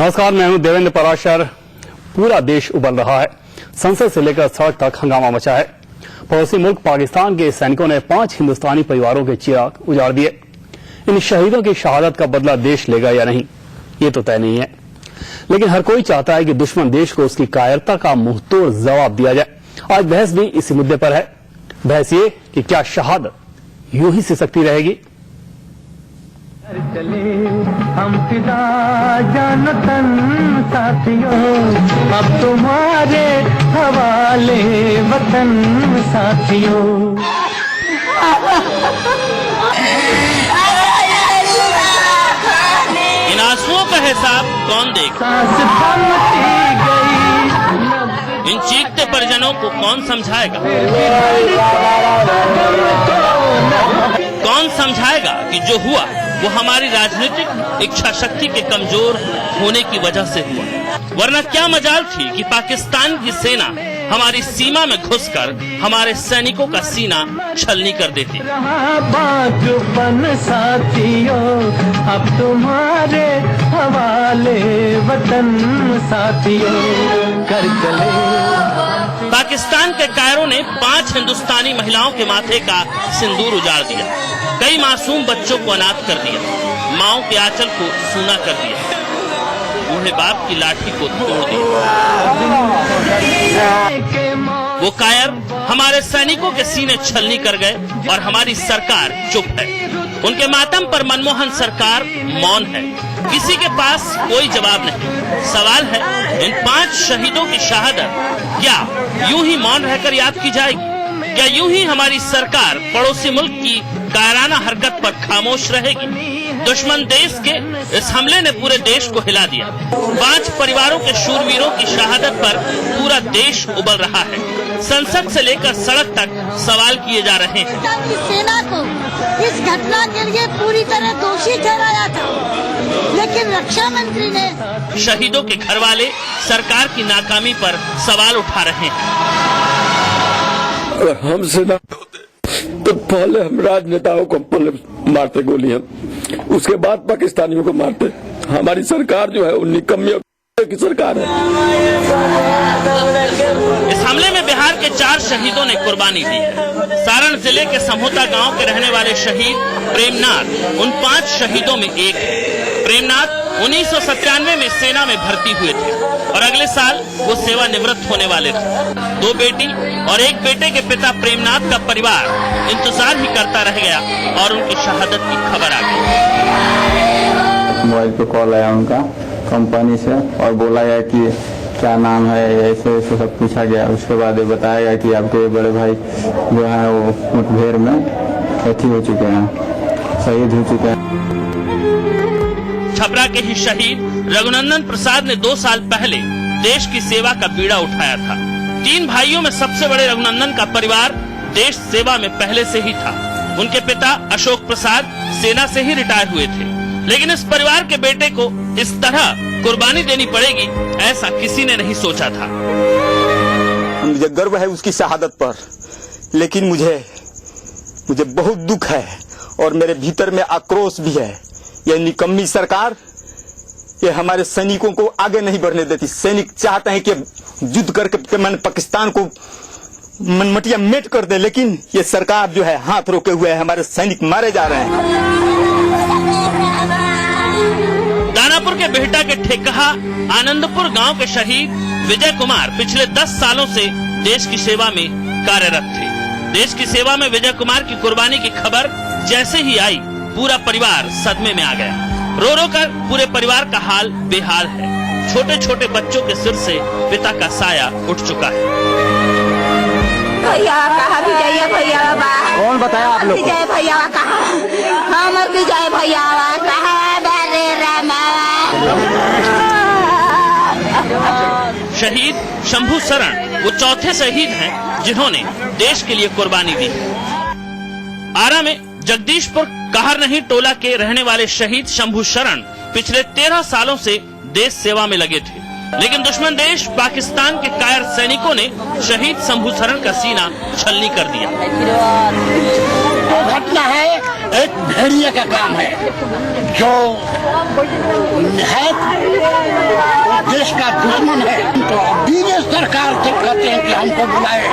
नमस्कार, मैं हूं देवेंद्र पराशर। पूरा देश उबल रहा है। संसद से लेकर सड़क तक हंगामा मचा है। पड़ोसी मुल्क पाकिस्तान के सैनिकों ने 5 हिंदुस्तानी परिवारों के चिराग उजाड़ दिए। इन शहीदों की शहादत का बदला देश लेगा या नहीं, ये तो तय नहीं है, लेकिन हर कोई चाहता है कि दुश्मन देश को उसकी कायरता का मुंहतोड़ जवाब दिया जाए। आज बहस भी इसी मुद्दे पर है। बहस ये कि क्या शहादत यूं ही सिसकती रहेगी? चले हम फिदा जान तन साथियों, अब तुम्हारे हवाले वतन साथियों। इन आंसुओं का हिसाब कौन देगा? सांस थमती गई, इन चीखते परिजनों को कौन समझाएगा? कौन समझाएगा कि जो हुआ वो हमारी राजनीतिक इच्छा शक्ति के कमजोर होने की वजह से हुआ? वरना क्या मजाल थी कि पाकिस्तान की सेना हमारी सीमा में घुसकर हमारे सैनिकों का सीना छलनी कर देती। रहा बाजुपन साथियों, अब तुम्हारे हवाले वतन साथियों। कर चले पाकिस्तान के कायरों ने 5 हिंदुस्तानी महिलाओं के माथे का सिंदूर उजाड़ दिया, कई मासूम बच्चों को अनाथ कर दिया, माओं के आंचल को सूना कर दिया, बूढ़े बाप की लाठी को तोड़ दिया। वो कायर हमारे सैनिकों के सीने छलनी कर गए और हमारी सरकार चुप है। उनके मातम पर मनमोहन सरकार मौन है। किसी के पास कोई जवाब नहीं। सवाल है, इन 5 शहीदों की शहादत क्या यूं ही मौन रहकर याद की जाएगी? क्या यूं ही हमारी सरकार पड़ोसी मुल्क की कायराना हरकत पर खामोश रहेगी? दुश्मन देश के इस हमले ने पूरे देश को हिला दिया। 5 परिवारों के शूरवीरों की शहादत पर पूरा देश उबल रहा है। संसद से लेकर सड़क तक सवाल किए जा रहे हैं। पाकिस्तान की सेना को इस घटना के लिए पूरी तरह दोषी ठहराया था, लेकिन रक्षा मंत्री ने शहीदों के घर वाले सरकार की नाकामी पर सवाल उठा रहे हैं। अगर हम सेना होते तो पहले हम राजनेताओं को पहले मारते गोलियां, उसके बाद पाकिस्तानियों को मारते। हमारी सरकार जो है वो निकम्मियों की सरकार है। इस हमले में बिहार के 4 शहीदों ने कुर्बानी दी है। सारण जिले के समहोता गांव के रहने वाले शहीद प्रेमनाथ उन 5 शहीदों में एक है। प्रेमनाथ 1997 में सेना में भर्ती हुए थे और अगले साल वो सेवानिवृत्त होने वाले थे। 2 बेटी और 1 बेटे के पिता प्रेमनाथ का परिवार इंतजार ही करता रह गया और उनकी शहादत की खबर आ गई। मोबाइल पे कॉल आया उनका कंपनी से और बोला गया कि क्या नाम है, ऐसे ऐसे सब पूछा गया। उसके बाद ये बताया गया कि आपके बड़े भाई जो है वो मुठभेड़ में अथी हो चुके हैं, शहीद हो चुके हैं। छपरा के ही शहीद रघुनंदन प्रसाद ने 2 साल पहले देश की सेवा का बीड़ा उठाया था। 3 भाइयों में सबसे बड़े रघुनंदन का परिवार देश सेवा में पहले से ही था। उनके पिता अशोक प्रसाद सेना से ही रिटायर हुए थे, लेकिन इस परिवार के बेटे को इस तरह कुर्बानी देनी पड़ेगी ऐसा किसी ने नहीं सोचा था। मुझे गर्व है उसकी शहादत पर, लेकिन मुझे बहुत दुख है और मेरे भीतर में आक्रोश भी है। यह निकम्मी सरकार ये हमारे सैनिकों को आगे नहीं बढ़ने देती। सैनिक चाहते हैं कि युद्ध करके मैंने पाकिस्तान को मनमटिया मेट कर दे, लेकिन ये सरकार जो है हाथ रोके हुए है। हमारे सैनिक मारे जा रहे हैं। दानापुर के बिहटा के ठेकहा आनंदपुर गांव के शहीद विजय कुमार पिछले 10 सालों से देश की सेवा में कार्यरत थे। देश की सेवा में विजय कुमार की कुर्बानी की खबर जैसे ही आई, पूरा परिवार सदमे में आ गया। रो रो कर पूरे परिवार का हाल बेहाल है। छोटे छोटे बच्चों के सिर से पिता का साया उठ चुका है। भैया कहाँ भी जाइए भैया, कौन बताया आप लोग? विजय भैया कहाँ, हम विजय भैया कहाँ? शहीद शंभू शरण वो चौथे शहीद हैं जिन्होंने देश के लिए कुर्बानी दी। आरा में जगदीशपुर कहर नहीं टोला के रहने वाले शहीद शंभू शरण पिछले 13 सालों से देश सेवा में लगे थे, लेकिन दुश्मन देश पाकिस्तान के कायर सैनिकों ने शहीद शंभू शरण का सीना छलनी कर दिया। घटना है एक भेड़िए का काम है जो है देश का दुश्मन है। तो बीजेपी सरकार से कहते हैं कि हमको बुलाए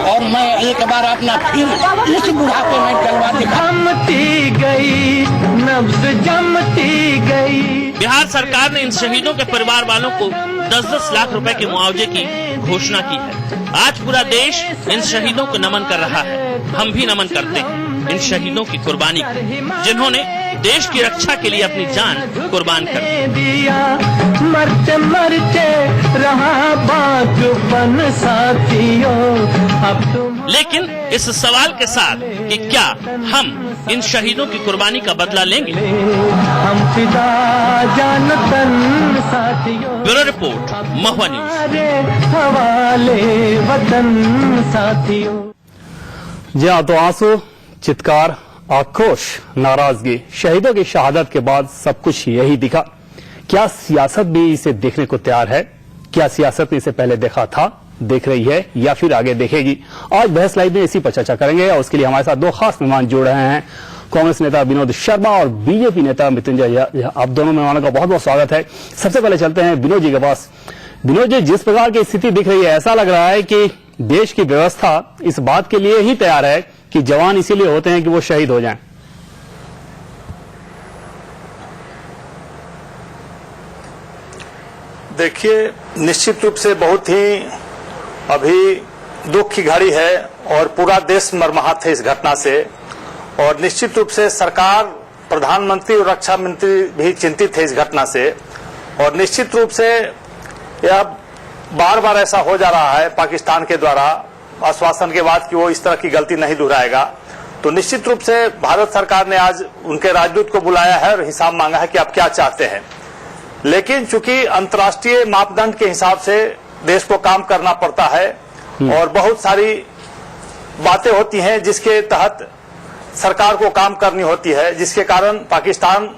और मैं एक बार अपना फिर इस बुढ़ापे में जलवा दिखा। जमती गई नब्ज जमती गई। बिहार सरकार ने इन शहीदों के परिवार वालों को 10-10 लाख रुपए के मुआवजे की घोषणा की है। आज पूरा देश इन शहीदों को नमन कर रहा है। हम भी नमन करते हैं इन शहीदों की कुर्बानी को, जिन्होंने देश की रक्षा के लिए अपनी जान कुर्बान कर दिया। मरते मरते रहा बाजुबन साथियों अब तुम। लेकिन इस सवाल के साथ कि क्या हम इन शहीदों की कुर्बानी का बदला लेंगे? हम फिदा जान तन साथियों। ब्यूरो रिपोर्ट, महुआ न्यूज। हवाले वतन साथियों। जी हाँ, तो आंसू, चित्कार, आक्रोश, नाराजगी, शहीदों की शहादत के बाद सब कुछ यही दिखा। क्या सियासत भी इसे देखने को तैयार है? क्या सियासत ने इसे पहले देखा था, देख रही है या फिर आगे देखेगी? आज बहस लाइव में इसी पर चर्चा करेंगे और उसके लिए हमारे साथ दो खास मेहमान जुड़ रहे हैं। कांग्रेस नेता विनोद शर्मा और बीजेपी नेता मृत्युंजय। आप दोनों मेहमानों का बहुत बहुत स्वागत है। सबसे पहले चलते हैं विनोद जी के पास। विनोद जी, जिस प्रकार की स्थिति दिख रही है, ऐसा लग रहा है कि देश की व्यवस्था इस बात के लिए ही तैयार है कि जवान इसीलिए होते हैं कि वो शहीद हो जाएं। देखिए, निश्चित रूप से बहुत ही अभी दुख की घड़ी है और पूरा देश मर्माहत है इस घटना से। और निश्चित रूप से सरकार, प्रधानमंत्री और रक्षा मंत्री भी चिंतित है इस घटना से। और निश्चित रूप से यह बार बार ऐसा हो जा रहा है पाकिस्तान के द्वारा आश्वासन के बाद कि वो इस तरह की गलती नहीं दोहराएगा। तो निश्चित रूप से भारत सरकार ने आज उनके राजदूत को बुलाया है और हिसाब मांगा है कि आप क्या चाहते हैं। लेकिन चूंकि अंतर्राष्ट्रीय मापदंड के हिसाब से देश को काम करना पड़ता है और बहुत सारी बातें होती हैं जिसके तहत सरकार को काम करनी होती है, जिसके कारण पाकिस्तान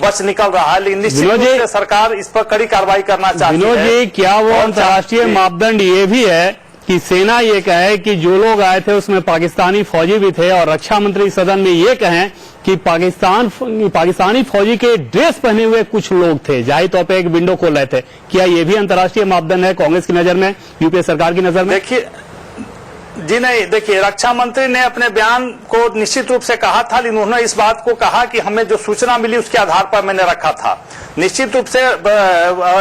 बच निकल रहा है। लेकिन निश्चित रूप से सरकार इस पर कड़ी कार्रवाई करना चाहती है। विनोद जी, क्या वो अंतर्राष्ट्रीय मापदंड ये भी है कि सेना ये कहे कि जो लोग आए थे उसमें पाकिस्तानी फौजी भी थे और रक्षा मंत्री सदन में ये कहें कि पाकिस्तानी फौजी के ड्रेस पहने हुए कुछ लोग थे, जाहिर तौर पे एक विंडो खोल रहे थे? क्या ये भी अंतर्राष्ट्रीय मापदंड है कांग्रेस की नजर में, यूपीए सरकार की नजर में? देखिए जी, नहीं, देखिए, रक्षा मंत्री ने अपने बयान को निश्चित रूप से कहा था, लेकिन उन्होंने इस बात को कहा कि हमें जो सूचना मिली उसके आधार पर मैंने रखा था। निश्चित रूप से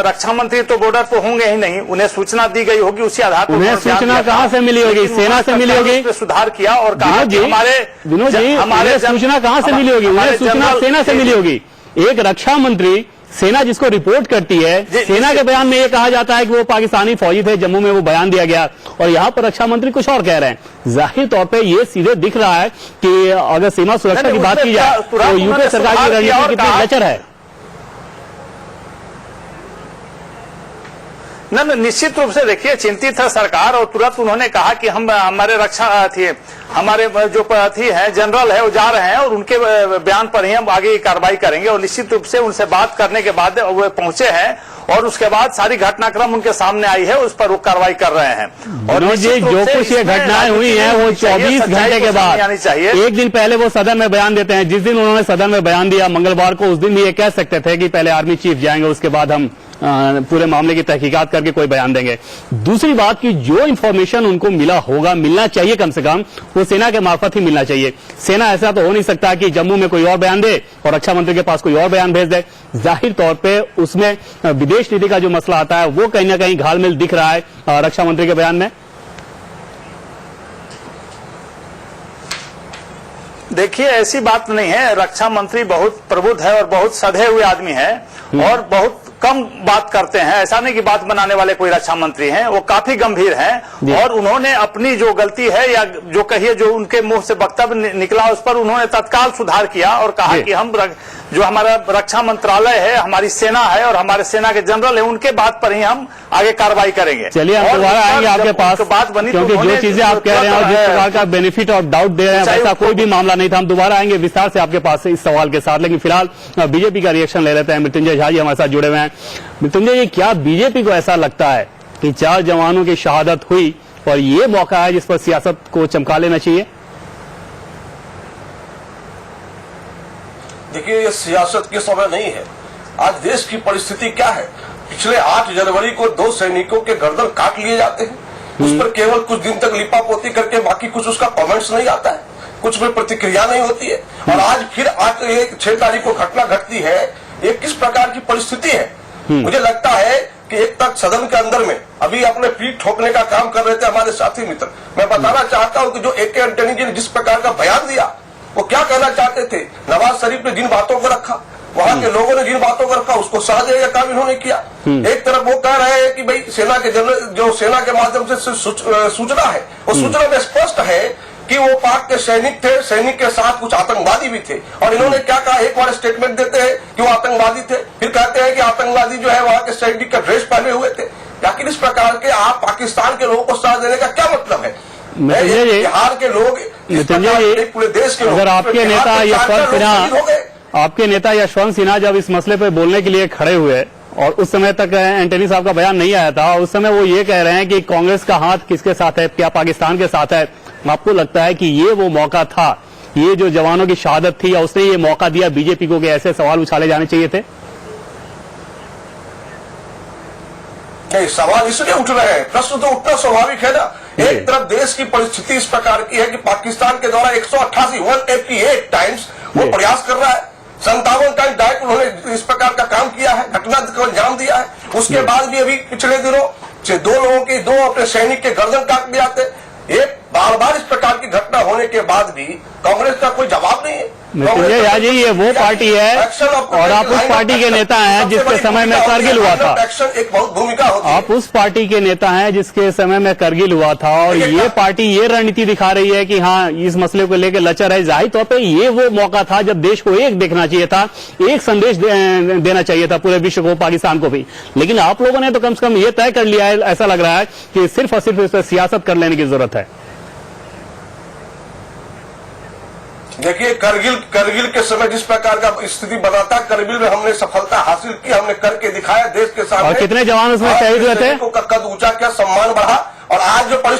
रक्षा मंत्री तो बॉर्डर पर होंगे ही नहीं, उन्हें सूचना दी गई होगी, उसी आधार पर उन्हें सूचना कहाँ से मिली होगी? सेना से मिली होगी? सुधार किया और कहा कि विनोद जी, हमारे सूचना कहाँ से मिली होगी? उन्हें सूचना सेना से मिली होगी। एक रक्षा मंत्री, सेना जिसको रिपोर्ट करती है, सेना के बयान में ये कहा जाता है कि वो पाकिस्तानी फौजी थे, जम्मू में वो बयान दिया गया, और यहाँ पर रक्षा मंत्री कुछ और कह रहे हैं। जाहिर तौर पे ये सीधे दिख रहा है कि अगर सीमा सुरक्षा की बात की जाए तो यूपीए सरकार की रणनीति कितनी लचर है। न, निश्चित रूप से देखिए, चिंतित है सरकार और तुरंत उन्होंने कहा कि हम हमारे रक्षा थी, हमारे जो थी है जनरल है वो जा रहे हैं और उनके बयान पर ही हम आगे कार्रवाई करेंगे। और निश्चित रूप से उनसे बात करने के बाद वो पहुंचे हैं और उसके बाद सारी घटनाक्रम उनके सामने आई है, उस पर वो कार्रवाई कर रहे हैं। और जो कुछ ये घटनाएं हुई हैं वो 24 घंटे के बाद आनी चाहिए। एक दिन पहले वो सदन में बयान देते हैं। जिस दिन उन्होंने सदन में बयान दिया मंगलवार को, उस दिन भी ये कह सकते थे कि पहले आर्मी चीफ जाएंगे, उसके बाद हम पूरे मामले की तहकीकात करके कोई बयान देंगे। दूसरी बात कि जो इंफॉर्मेशन उनको मिला होगा, मिलना चाहिए कम से कम, वो सेना के मार्फत ही मिलना चाहिए। सेना ऐसा तो हो नहीं सकता कि जम्मू में कोई और बयान दे और रक्षा मंत्री के पास कोई और बयान भेज दे। जाहिर तौर पे उसमें विदेश नीति का जो मसला आता है वो कहीं ना कहीं घालमेल दिख रहा है रक्षा मंत्री के बयान में। देखिए, ऐसी बात नहीं है। रक्षा मंत्री बहुत प्रबुद्ध है और बहुत सधे हुए आदमी है और बहुत कम बात करते हैं। ऐसा नहीं कि बात बनाने वाले कोई रक्षा मंत्री हैं, वो काफी गंभीर हैं और उन्होंने अपनी जो गलती है या जो कहिए जो उनके मुंह से वक्तव्य निकला उस पर उन्होंने तत्काल सुधार किया और कहा कि हम जो हमारा रक्षा मंत्रालय है, हमारी सेना है और हमारे सेना के जनरल है, उनके बात पर ही हम आगे कार्रवाई करेंगे। चलिए, हम दोबारा आएंगे आपके पास, बात बनी क्योंकि जो चीजें आप कह रहे हैं और जिस प्रकार का बेनिफिट ऑफ डाउट दे रहे हैं वैसा कोई भी मामला नहीं था। हम दोबारा आएंगे विस्तार से आपके पास इस सवाल के साथ, लेकिन फिलहाल बीजेपी का रिएक्शन ले लेते हैं। मृत्युंजय झा जी हमारे साथ जुड़े हुए हैं। मृत्युंजय, ये क्या बीजेपी को ऐसा लगता है कि 4 जवानों की शहादत हुई और ये मौका है जिस पर सियासत को चमका लेना चाहिए? देखिए, ये सियासत के समय नहीं है। आज देश की परिस्थिति क्या है? पिछले 8 जनवरी को 2 सैनिकों के गर्दन काट लिए जाते हैं, उस पर केवल कुछ दिन तक लिपापोती करके बाकी कुछ उसका कमेंट्स नहीं आता है, कुछ में प्रतिक्रिया नहीं होती है। और आज फिर 6 तारीख को घटना घटती है। ये किस प्रकार की परिस्थिति है? मुझे लगता है कि एक तक सदन के अंदर में अभी अपने पीठ ठोकने का काम कर रहे थे हमारे साथी मित्र। मैं बताना चाहता हूं कि जो AK एंटनी जी ने जिस प्रकार का बयान दिया, वो क्या कहना चाहते थे? नवाज शरीफ ने जिन बातों को रखा, वहां के लोगों ने जिन बातों को रखा, उसको सहज यह काम इन्होंने किया। एक तरफ वो कह रहे हैं कि भाई सेना के जनरल, जो सेना के माध्यम से सूचना है, वो सूचना में स्पष्ट है कि वो पाक के सैनिक थे, सैनिक के साथ कुछ आतंकवादी भी थे। और इन्होंने क्या कहा? एक बार स्टेटमेंट देते हैं कि वो आतंकवादी थे, फिर कहते हैं कि आतंकवादी जो है वहां के सैनिक का ड्रेस पहने हुए थे। लेकिन इस प्रकार के आप पाकिस्तान के लोगों को साथ देने का क्या मतलब है? बिहार के लोग, पूरे देश के, अगर आपके नेता यशवंत सिन्हा जब इस मसले पर बोलने के लिए खड़े हुए और उस समय तक एंटनी साहब का बयान नहीं आया था, उस समय वो ये कह रहे हैं कि कांग्रेस का हाथ किसके साथ है, क्या पाकिस्तान के साथ है? आपको लगता है कि ये वो मौका था, ये जो जवानों की शहादत थी, या उसने ये मौका दिया बीजेपी को कि ऐसे सवाल उछाले जाने चाहिए थे? नहीं, सवाल इसलिए उठ रहे हैं, प्रश्न तो उठना स्वाभाविक है ना। एक तरफ देश की परिस्थिति इस प्रकार की है कि पाकिस्तान के द्वारा 188 टाइम्स वो प्रयास कर रहा है। 57 टाइम डायरेक्ट उन्होंने इस प्रकार का काम किया है, घटना को अंजाम दिया है। उसके बाद भी अभी पिछले दिनों 2 अपने सैनिक के गर्दन काट दिए जाते। ये बार बार इस प्रकार की घटना होने के बाद भी कांग्रेस का कोई जवाब नहीं है। जी, ये वो पार्टी है और आप उस पार्टी के नेता हैं जिसके समय में करगिल हुआ था। एक्शन एक बहुत भूमिका होती है। आप उस पार्टी के नेता हैं जिसके समय में करगिल हुआ था, और ये पार्टी ये रणनीति दिखा रही है कि हाँ, इस मसले को लेकर लचर है। जाहिर तौर पे ये वो मौका था जब देश को एक देखना चाहिए था, एक संदेश देना चाहिए था पूरे विश्व को, पाकिस्तान को भी। लेकिन आप लोगों ने तो कम से कम ये तय कर लिया है, ऐसा लग रहा है कि सिर्फ और सिर्फ इस पर सियासत कर लेने की जरूरत है। देखिए, करगिल के समय जिस प्रकार का स्थिति बना था, करगिल में हमने सफलता हासिल की, हमने करके दिखाया देश के सामने। और कितने जवान उसमें शहीद हुए थे? कद ऊंचा किया, सम्मान बढ़ा। और आज बड़ी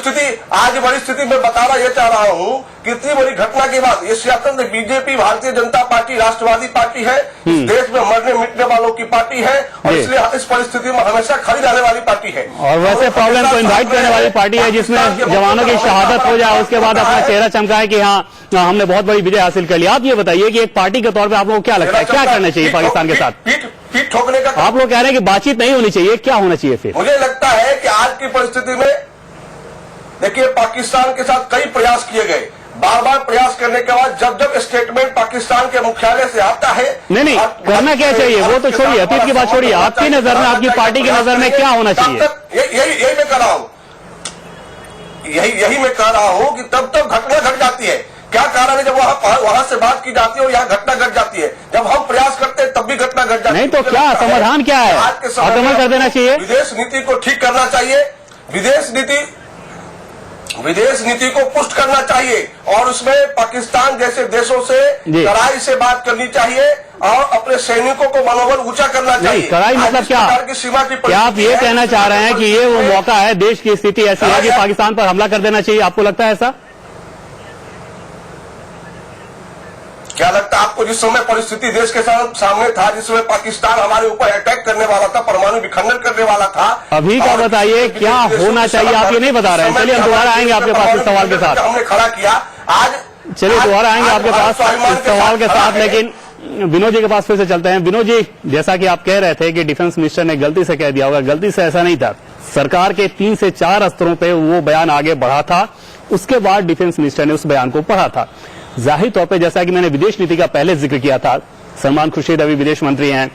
स्थिति मैं बताना ये चाह रहा हूँ कि इतनी बड़ी घटना के बाद ये स्वतंत्र बीजेपी, भारतीय जनता पार्टी राष्ट्रवादी पार्टी है, इस देश में मरने मिटने वालों की पार्टी है, और इसलिए इस परिस्थिति में हमेशा खड़ी रहने वाली पार्टी है। और वैसे प्रॉब्लम को इन्वाइट करने वाली पार्टी है जिसमें जवानों की शहादत हो जाए, उसके बाद अपना चेहरा चमकाए कि हाँ, हमने बहुत बड़ी विजय हासिल कर लिया। आप ये बताइए कि एक पार्टी के तौर पर आप लोगों को क्या लगता है, क्या करना चाहिए पाकिस्तान के साथ? पीठ ठोकने का। आप लोग कह रहे हैं कि बातचीत नहीं होनी चाहिए, क्या होना चाहिए फिर? मुझे लगता है कि आज की परिस्थिति में देखिए, पाकिस्तान के साथ कई प्रयास किए गए, बार बार प्रयास करने के बाद जब स्टेटमेंट पाकिस्तान के मुख्यालय से आता है, नहीं करना क्या चाहिए वो तो छोड़िए, अतीत की बात छोड़िए, आपकी नजर में, आपकी पार्टी की नजर में क्या होना चाहिए? यही मैं कह रहा हूँ, यही मैं कह रहा हूँ कि तब घटना घट जाती है। क्या कारण है? जब वहां से बात की जाती है और यहाँ घटना घट जाती है। जब हम प्रयास करते हैं तब भी घटना घट जाती है। नहीं तो क्या समाधान क्या है? आक्रमण कर देना चाहिए? विदेश नीति को ठीक करना चाहिए, विदेश नीति को पुष्ट करना चाहिए, और उसमें पाकिस्तान जैसे देशों से कड़ाई से बात करनी चाहिए और अपने सैनिकों को मनोबल ऊंचा करना चाहिए। कड़ाई मतलब क्या? क्या आप ये कहना चाह रहे हैं कि ये वो मौका है, देश की स्थिति ऐसी है कि पाकिस्तान पर हमला कर देना चाहिए? आपको लगता है ऐसा? क्या लगता है आपको? जिस समय परिस्थिति देश के सामने था, जिस समय पाकिस्तान हमारे ऊपर अटैक करने वाला था, परमाणु विखंडन करने वाला था, अभी का बताइए क्या होना चाहिए? आप ये नहीं बता रहे हैं। चलिए हम दोबारा आएंगे आपके पास इस सवाल के साथ। हमने खड़ा किया आज, चलिए दोबारा आएंगे आपके पास इस सवाल के साथ, लेकिन विनोद जी के पास फिर से चलते हैं। विनोद जी, जैसा कि आप कह रहे थे कि डिफेंस मिनिस्टर ने गलती से कह दिया होगा, गलती से ऐसा नहीं था। सरकार के 3 से 4 स्तरों पे वो बयान आगे बढ़ा था, उसके बाद डिफेंस मिनिस्टर ने उस बयान को पढ़ा था। जाहिर तौर पे जैसा कि मैंने विदेश नीति का पहले जिक्र किया था, सलमान खुर्शीद अभी विदेश मंत्री हैं,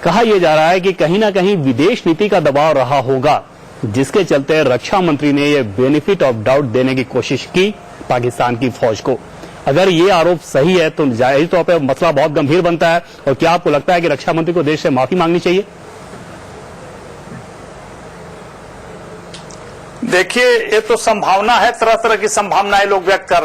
कहा यह जा रहा है कि कहीं ना कहीं विदेश नीति का दबाव रहा होगा, जिसके चलते रक्षा मंत्री ने यह बेनिफिट ऑफ डाउट देने की कोशिश की पाकिस्तान की फौज को। अगर ये आरोप सही है तो जाहिर तौर पर मसला बहुत गंभीर बनता है। और क्या आपको लगता है कि रक्षा मंत्री को देश से माफी मांगनी चाहिए? देखिए, ये तो संभावना है, तरह तरह की संभावनाएं लोग व्यक्त कर रहे हैं।